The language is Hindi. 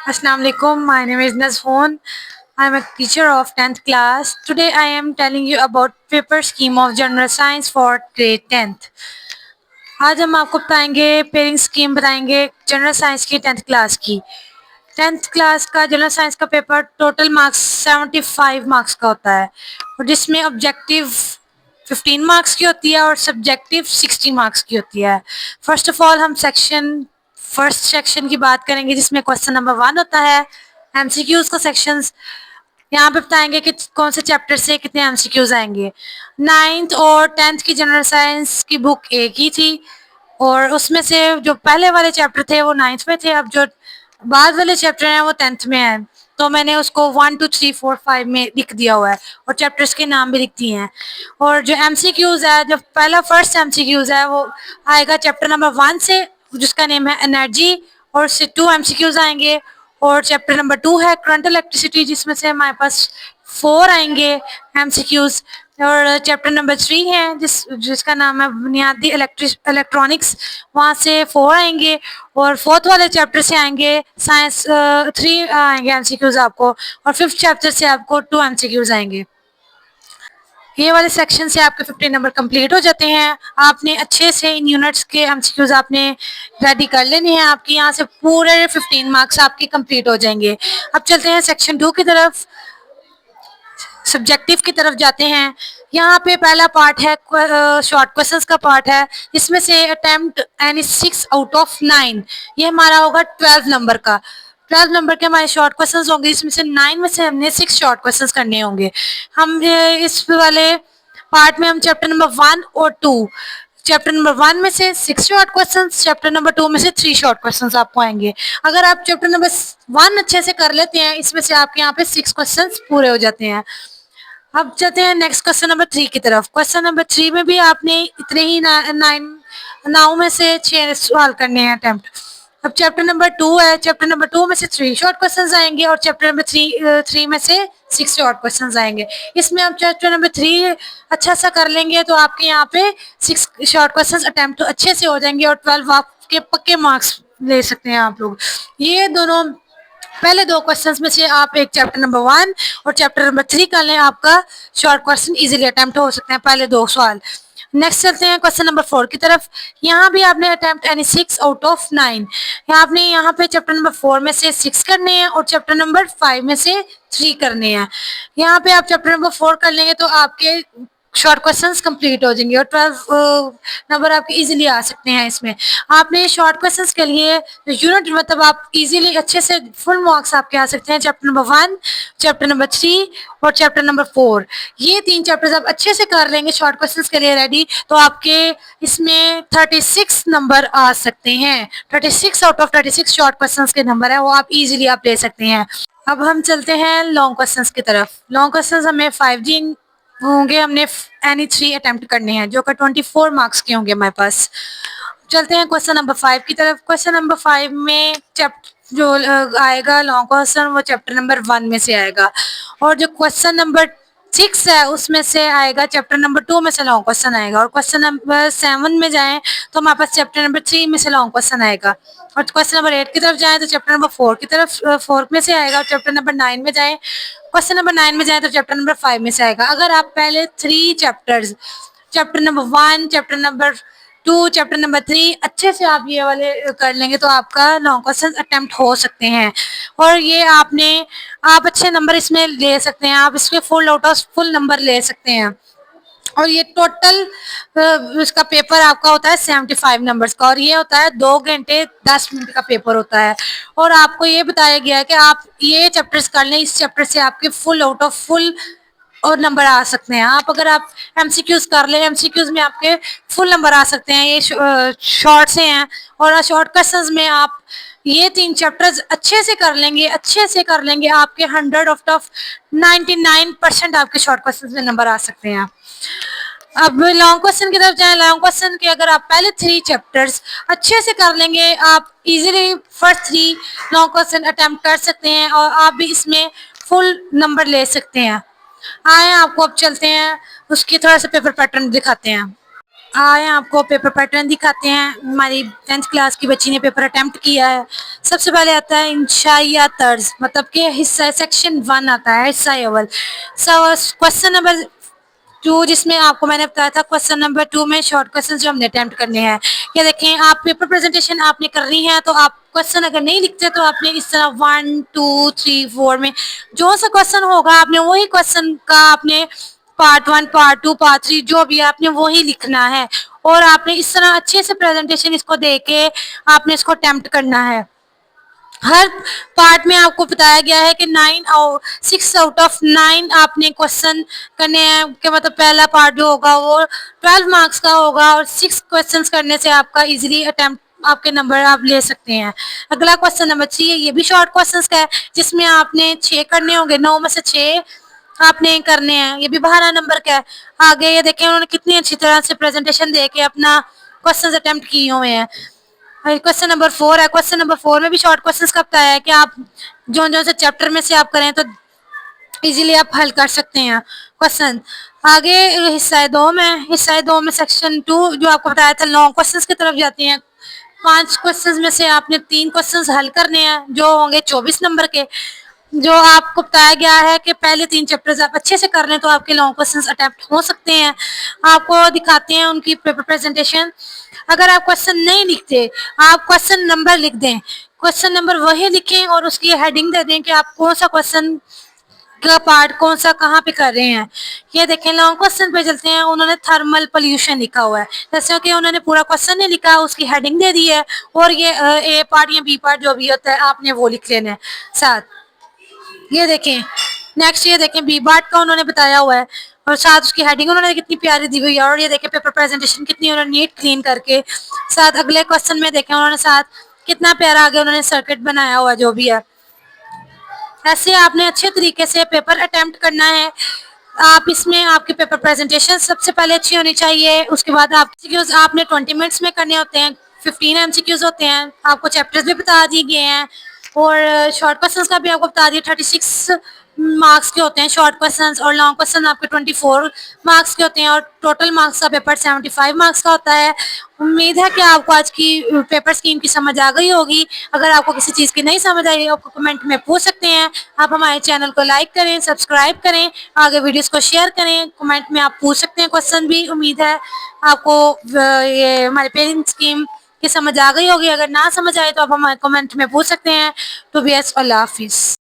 Assalamu alaikum. My name is Nazhoon. I am a teacher of 10th class. Today I am telling you about paper scheme of general science for grade 10th. आज हम आपको बताएंगे पेयरिंग स्कीम बताएंगे जनरल साइंस की 10th क्लास की। 10th क्लास का जनरल साइंस का पेपर टोटल मार्क्स 75 मार्क्स का होता है और जिसमें ऑब्जेक्टिव 15 मार्क्स की होती है और सब्जेक्टिव 60 मार्क्स की होती है। फर्स्ट ऑफ ऑल हम फर्स्ट सेक्शन की बात करेंगे जिसमें क्वेश्चन नंबर 1 होता है एमसीक्यूज का सेक्शंस। यहाँ पे बताएंगे कि कौन से चैप्टर से कितने एमसीक्यूज आएंगे। 9th और 10th की जनरल साइंस की बुक एक ही थी और उसमें से जो पहले वाले चैप्टर थे वो 9th में थे, अब जो बाद वाले चैप्टर हैं वो 10th में हैं। तो मैंने उसको 1 2 3 4 5 में लिख दिया हुआ है और चैप्टर्स के नाम भी लिख दिए हैं। और जो एमसीक्यूज है, जो पहला फर्स्ट एमसीक्यूज है वो आएगा चैप्टर नंबर 1 से जिसका नेम है एनर्जी और उससे 2 एमसीक्यूज आएंगे। और चैप्टर नंबर 2 है करंट इलेक्ट्रिसिटी जिसमें से हमारे पास 4 आएंगे एमसीक्यूज। और चैप्टर नंबर 3 है जिसका नाम है बुनियादी इलेक्ट्रॉनिक्स, वहाँ से 4 आएंगे। और फोर्थ वाले चैप्टर से आएंगे साइंस 3 आएंगे एमसीक्यूज आपको और फिफ्थ चैप्टर से आपको 2 एमसीक्यूज आएंगे। ये वाले सेक्शन से आपके 50 नंबर कंप्लीट हो जाते हैं। आपने अच्छे से इन यूनिट्स के एमसीक्यूज आपने रेडी कर लेने हैं, आपके यहाँ से पूरे 15 मार्क्स आपके कंप्लीट हो जाएंगे। अब चलते हैं सेक्शन 2 की तरफ, सब्जेक्टिव की तरफ जाते हैं। यहाँ पे पहला पार्ट है शॉर्ट क्वेश्चंस का पार्ट है, इसमें से अटेम्प्ट एनी 6 आउट ऑफ 9, ये हमारा होगा 12 नंबर का। 12 नंबर के हमारे शॉर्ट क्वेश्चंस होंगे, इसमें से 9 में से हमने 6 शॉर्ट क्वेश्चंस करने होंगे। हम इस वाले पार्ट में हम चैप्टर नंबर 1 और 2, चैप्टर नंबर 1 में से 6 शॉर्ट क्वेश्चंस, चैप्टर नंबर 2 में से 3 शॉर्ट क्वेश्चंस आपको आएंगे। अगर आप चैप्टर नंबर 1 अच्छे से कर लेते हैं, इसमें से आपके यहाँ पे 6 क्वेश्चंस पूरे हो जाते हैं। अब चलते हैं नेक्स्ट क्वेश्चन नंबर 3 की तरफ। क्वेश्चन नंबर 3 में भी आपने इतने ही 9 में से 6 सवाल करने हैं अटेम्प्ट। अब चैप्टर नंबर 2 है, चैप्टर नंबर 2 में से 3 शॉर्ट क्वेश्चंस आएंगे और चैप्टर नंबर 3 में से 6 शॉर्ट क्वेश्चंस आएंगे। इसमें आप चैप्टर नंबर 3 अच्छा सा कर लेंगे तो आपके यहाँ पे 6 शॉर्ट क्वेश्चंस अटेम्प्ट अच्छे से हो जाएंगे और 12 आपके पक्के मार्क्स ले सकते हैं आप लोग। ये दोनों पहले 2 क्वेश्चंस में से आप एक चैप्टर नंबर 1 और चैप्टर नंबर 3 कर लें, आपका शॉर्ट क्वेश्चन इजीली अटेम्प्ट हो सकते हैं पहले 2 सवाल। नेक्स्ट चलते हैं क्वेश्चन नंबर 4 की तरफ। यहाँ भी आपने अटेम्प्ट एनी 6 आउट ऑफ 9, आपने यहाँ पे चैप्टर नंबर 4 में से 6 करने हैं और चैप्टर नंबर 5 में से 3 करने हैं। यहाँ पे आप चैप्टर नंबर 4 कर लेंगे तो आपके शॉर्ट क्वेश्चंस कंप्लीट हो जाएंगे और 12 नंबर आपके इजीली आ सकते हैं। इसमें आपने शॉर्ट क्वेश्चंस के लिए यूनिट मतलब आप इजीली अच्छे से फुल मार्क्स आपके आ सकते हैं चैप्टर नंबर 1, चैप्टर नंबर 3 और चैप्टर नंबर 4। ये 3 चैप्टर्स आप अच्छे से कर लेंगे शॉर्ट क्वेश्चंस के लिए रेडी, तो आपके इसमें 36 नंबर आ सकते हैं। 36 आउट ऑफ 36 शॉर्ट क्वेश्चंस के नंबर है वो आप इजीली आप ले सकते हैं। अब हम चलते हैं लॉन्ग क्वेश्चंस की तरफ। लॉन्ग क्वेश्चंस हमें 5G होंगे, हमने एनी 3 अटेम्प्ट करने हैं जो कि 24 मार्क्स के होंगे हमारे पास। चलते हैं क्वेश्चन नंबर 5 की तरफ। क्वेश्चन नंबर 5 में जो आएगा लॉन्ग क्वेश्चन वो चैप्टर नंबर 1 में से आएगा और जो क्वेश्चन नंबर 6 है उसमें से आएगा चैप्टर नंबर 2 में से लॉन्ग क्वेश्चन आएगा। और क्वेश्चन नंबर 7 में जाएं तो हमारे पास चैप्टर नंबर 3 में से लॉन्ग क्वेश्चन आएगा। और क्वेश्चन नंबर 8 की तरफ जाएं तो चैप्टर नंबर 4 की तरफ 4 में से आएगा। और चैप्टर नंबर 9 में जाएं, क्वेश्चन नंबर 9 में जाएं तो चैप्टर नंबर 5 में से आएगा। अगर आप पहले 3 chapters, chapter number 1, chapter number 2, chapter number 3 अच्छे से आप ये वाले कर लेंगे तो आपका लॉन्ग क्वेश्चन अटेम्प्ट हो सकते हैं और ये आप अच्छे नंबर इसमें ले सकते हैं। आप इसके full out of full number ले सकते हैं। और ये टोटल इसका पेपर आपका होता है 75 नंबर्स का और ये होता है 2 घंटे 10 मिनट का पेपर होता है। और आपको ये बताया गया है कि आप ये चैप्टर्स कर लें, इस चैप्टर से आपके फुल आउट ऑफ फुल और नंबर आ सकते हैं। आप अगर आप एमसीक्यूज कर लें, एमसीक्यूज में आपके फुल नंबर आ सकते हैं। ये शॉर्ट से हैं और शॉर्ट क्वेश्चंस में आप ये 3 चैप्टर्स अच्छे से कर लेंगे आपके 100 आउट ऑफ 99% आपके शॉर्ट क्वेश्चंस में नंबर आ सकते हैं। अब लॉन्ग क्वेश्चन की तरफ जाएं। लॉन्ग क्वेश्चन के अगर आप पहले 3 चैप्टर्स अच्छे से कर लेंगे, आप easily first 3 long question attempt कर सकते हैं और आप भी इसमें फुल नंबर ले सकते हैं। आए आपको अब चलते हैं उसकी थोड़ा सा पेपर पैटर्न दिखाते हैं। आए आपको पेपर पैटर्न दिखाते हैं। हमारी 10th क्लास की बच्ची ने पेपर अटेम्प्ट किया है। सबसे पहले आता है इंशाइया तर्ज, मतलब कि हिस्सा सेक्शन 1 आता है, हिस्सा अव्वल। क्वेश्चन नंबर 2, जिसमें आपको मैंने बताया था क्वेश्चन नंबर 2 में शॉर्ट क्वेश्चन जो हमने अटेम्प्ट करने हैं। ये देखें, आप पेपर प्रेजेंटेशन आपने करनी है तो आप क्वेश्चन अगर नहीं लिखते तो आपने इस तरह 1 2 3 4 में जो सा क्वेश्चन होगा आपने वही क्वेश्चन का आपने पार्ट 1 पार्ट 2 पार्ट 3 जो भी है आपने वही लिखना है। और आपने इस तरह अच्छे से प्रेजेंटेशन इसको दे के आपने इसको अटेम्प्ट करना है। हर पार्ट में आपको बताया गया है कि 6 आउट ऑफ 9 आपने क्वेश्चन करने हैं, कि मतलब पहला पार्ट जो होगा वो 12 मार्क्स का होगा और 6 क्वेश्चंस करने से आपका इजीली अटेम्प्ट आपके नंबर आप ले सकते हैं। अगला क्वेश्चन नंबर 3 है, ये भी शॉर्ट क्वेश्चंस का है, जिसमें आपने 6 करने होंगे, 9 में से 6 आपने करने हैं। ये भी 12 नंबर का है। आगे ये देखें उन्होंने कितनी अच्छी तरह से प्रेजेंटेशन दे के अपना क्वेश्चन अटेम्प्ट किए हुए हैं। क्वेश्चन नंबर 4 है। क्वेश्चन नंबर 4 में भी शॉर्ट क्वेश्चंस का बताया है कि आप जो जो से चैप्टर में से आप करें तो इजीली आप हल कर सकते हैं क्वेश्चन। आगे हिस्सा 2 में सेक्शन 2 जो आपको बताया था लॉन्ग क्वेश्चंस की तरफ जाते हैं। 5 क्वेश्चंस में से आपने 3 क्वेश्चंस हल करने हैं जो होंगे 24 नंबर के। जो आपको बताया गया है कि पहले 3 चैप्टर्स आप अच्छे से कर लें तो आपके लॉन्ग क्वेश्चंस अटेम्प्ट हो सकते हैं। आपको दिखाते हैं उनकी पेपर प्रेजेंटेशन। अगर आप क्वेश्चन नहीं लिखते, आप क्वेश्चन नंबर लिख दें। क्वेश्चन नंबर वही लिखें और उसकी हेडिंग दे दें कि आप कौन सा क्वेश्चन का पार्ट कौन सा कहाँ पे कर रहे हैं। ये देखें लॉन्ग क्वेश्चन पे चलते हैं। उन्होंने थर्मल पोल्यूशन लिखा हुआ है, जैसे कि उन्होंने पूरा क्वेश्चन नहीं लिखा, उसकी हेडिंग दे दी है और ये ए पार्ट या बी पार्ट जो भी होता है आपने वो लिख लेना है साथ। ये देखें नेक्स्ट, ये देखें बी पार्ट का उन्होंने बताया हुआ है और साथ उसकी हेडिंग उन्होंने कितनी प्यारी दी हुई है। और ये देखें पेपर प्रेजेंटेशन कितनी उन्होंने नीट क्लीन करके साथ। अगले क्वेश्चन में देखें उन्होंने साथ कितना प्यारा आगे उन्होंने सर्किट बनाया हुआ जो भी है। ऐसे आपने अच्छे तरीके से पेपर अटेम्प्ट करना है। आप इसमें आपके पेपर प्रेजेंटेशन सबसे पहले अच्छी होनी चाहिए। उसके बाद आप एमसीक्यूज आपने 20 मिनट्स में करने होते हैं। 15 एमसीक्यूज होते हैं। आपको चैप्टर्स भी बता दिए गए हैं और शॉर्ट क्वेश्चंस का भी आपको बता दिया। 36 मार्क्स के होते हैं शॉर्ट क्वेश्चंस और लॉन्ग क्वेश्चन आपके 24 मार्क्स के होते हैं और टोटल मार्क्स का पेपर 75 मार्क्स का होता है। उम्मीद है कि आपको आज की पेपर स्कीम की समझ आ गई होगी। अगर आपको किसी चीज़ की नहीं समझ आई आपको कमेंट में पूछ सकते हैं। आप हमारे चैनल को लाइक करें, सब्सक्राइब करें, आगे वीडियोस को शेयर करें, कमेंट में आप पूछ सकते हैं क्वेश्चन भी। उम्मीद है आपको ये हमारे पेरेंट स्कीम की समझ आ गई होगी। अगर ना समझ आए तो आप हमारे कमेंट में पूछ सकते हैं। तो बी एस अल्लाह हाफिज़।